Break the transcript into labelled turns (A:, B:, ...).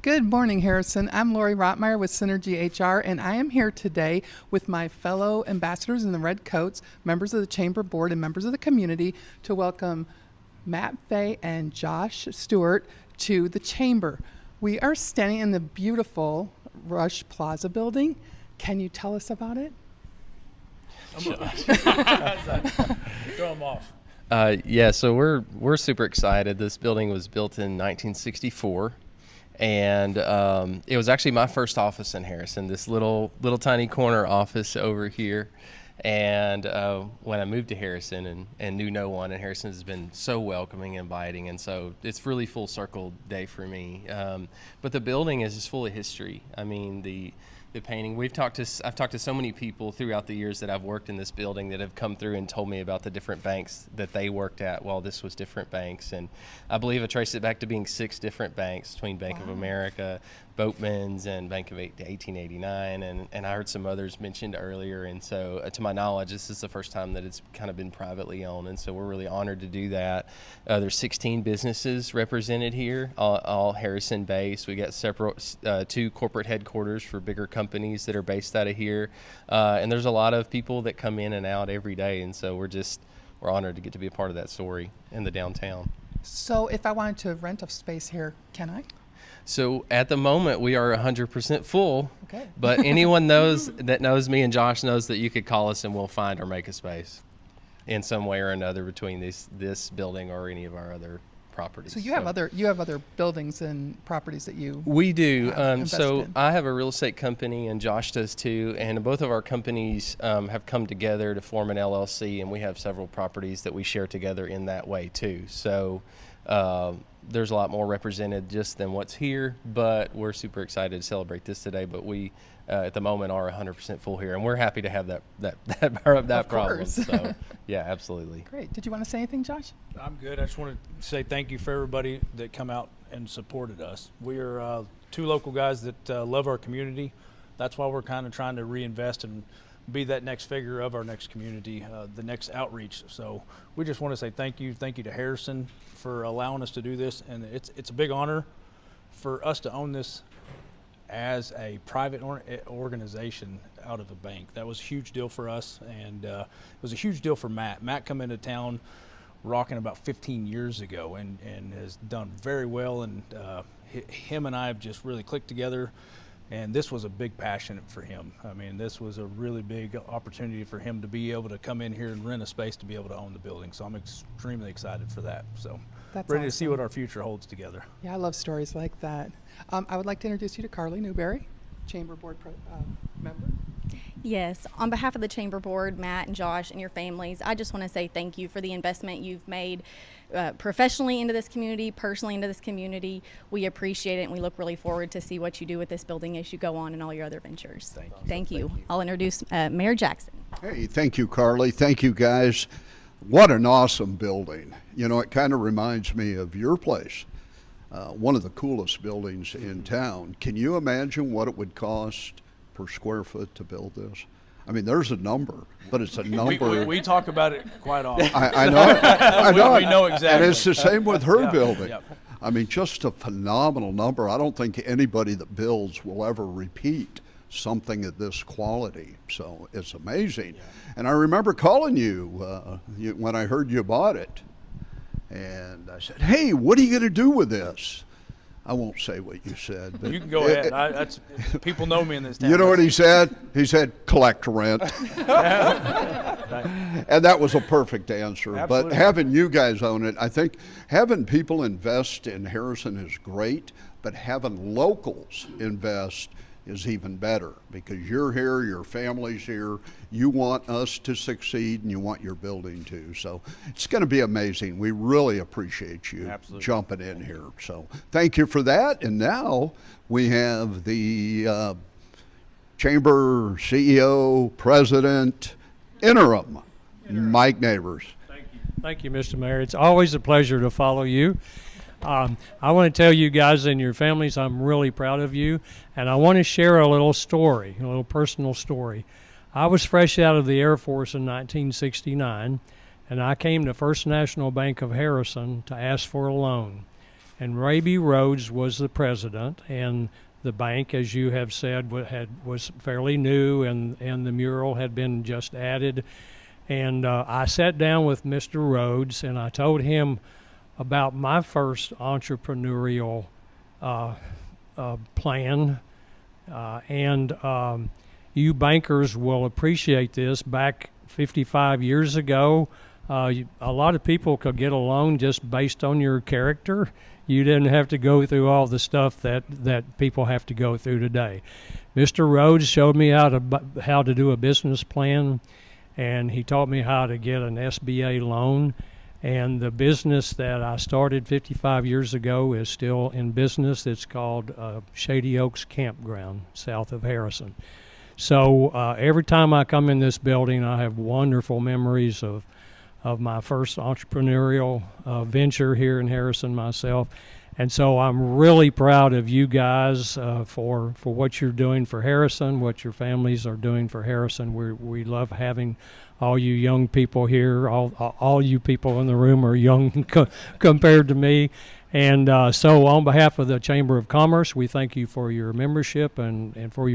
A: Good morning, Harrison. I'm Lori Rotmeyer with Synergy HR, and I am here today with my fellow ambassadors in the red coats, members of the Chamber Board, and members of the community to welcome Matt Fay and Josh Stewart to the Chamber. We are standing in the beautiful Rush Plaza building. Can you tell us about it?
B: Throw them off.
C: So we're super excited. This building was built in 1964. And it was actually my first office in Harrison, this little tiny corner office over here. And when I moved to Harrison and knew no one, and Harrison has been so welcoming and inviting, and so it's really full circle day for me. But the building is just full of history. I mean, the painting. I've talked to so many people throughout the years that I've worked in this building that have come through and told me about the different banks that they worked at while this was different banks. And I believe I traced it back to being 6 different banks between Bank of America, Boatman's, and Bank of 1889. And I heard some others mentioned earlier. And so to my knowledge, this is the first time that it's kind of been privately owned. And so we're really honored to do that. There's 16 businesses represented here, all Harrison based. We got separate 2 corporate headquarters for bigger companies that are based out of here, and there's a lot of people that come in and out every day, and so we're honored to get to be a part of that story in the downtown.
A: So if I wanted to rent a space here, can I?
C: So at the moment we are 100% full.
A: Okay.
C: But anyone that knows me and Josh knows that you could call us and we'll find or make a space in some way or another between this building or any of our other properties.
A: So you have other buildings and properties that you
C: We do. So
A: in.
C: I have a real estate company, and Josh does too. And both of our companies have come together to form an LLC, and we have several properties that we share together in that way too. So there's a lot more represented just than what's here, but we're super excited to celebrate this today. But we, at the moment, are 100% full here, and we're happy to have that problem. So yeah, absolutely.
A: Great. Did you want to say anything, Josh?
B: I'm good. I just want to say thank you for everybody that come out and supported us. We are 2 local guys that love our community. That's why we're kind of trying to reinvest and be that next figure of our next community, the next outreach. So we just want to say thank you to Harrison for allowing us to do this, and it's a big honor for us to own this as a private organization out of a bank. That was a huge deal for us, and it was a huge deal for Matt. Matt come into town rocking about 15 years ago and has done very well, and him and I have just really clicked together, and this was a big passion for him. I mean, this was a really big opportunity for him to be able to come in here and rent a space to be able to own the building. So I'm extremely excited for that. So
A: That's
B: ready
A: awesome.
B: to see what our future holds together.
A: Yeah, I love stories like that. I would like to introduce you to Carly Newberry, Chamber Board member.
D: Yes, on behalf of the Chamber Board, Matt and Josh and your families, I just want to say thank you for the investment you've made professionally into this community, personally into this community. We appreciate it, and we look really forward to see what you do with this building as you go on in all your other ventures. Thank you. I'll introduce Mayor Jackson.
E: Hey, thank you, Carly. Thank you, guys. What an awesome building. You know, it kind of reminds me of your place, one of the coolest buildings in town. Can you imagine what it would cost per square foot to build this? I mean, there's a number, but it's a number.
B: We talk about it quite often.
E: I know it. I know
B: we know exactly.
E: And it's the same with her
B: Yeah,
E: building.
B: yeah.
E: I mean, just a phenomenal number. I don't think anybody that builds will ever repeat something of this quality. So it's amazing.
B: Yeah.
E: And I remember calling you when I heard you bought it. And I said, hey, what are you going to do with this? I won't say what you said. But
B: You can go ahead. People know me in this town.
E: you know what he said? He said, collect rent. And that was a perfect answer.
B: Absolutely.
E: But having you guys own it, I think having people invest in Harrison is great, but having locals invest is even better, because you're here, your family's here, you want us to succeed, and you want your building to. So it's going to be amazing. We really appreciate you
B: Absolutely.
E: jumping in here. So thank you for that. And now we have the Chamber CEO, President, Interim, Mike Neighbors.
F: Thank you, Mr. Mayor. It's always a pleasure to follow you. I want to tell you guys and your families I'm really proud of you, and I want to share a little story, a little personal story. I was fresh out of the Air Force in 1969, and I came to First National Bank of Harrison to ask for a loan. And Ray B. Rhodes was the president, and the bank, as you have said, was fairly new, and the mural had been just added. And I sat down with Mr. Rhodes, and I told him about my first entrepreneurial plan. You bankers will appreciate this. Back 55 years ago, a lot of people could get a loan just based on your character. You didn't have to go through all the stuff that people have to go through today. Mr. Rhodes showed me how to do a business plan, and he taught me how to get an SBA loan. And the business that I started 55 years ago is still in business. It's called Shady Oaks Campground, south of Harrison. So every time I come in this building, I have wonderful memories of my first entrepreneurial venture here in Harrison myself. And so I'm really proud of you guys for what you're doing for Harrison, what your families are doing for Harrison. We love having all you young people here. All you people in the room are young compared to me. And so on behalf of the Chamber of Commerce, we thank you for your membership and for your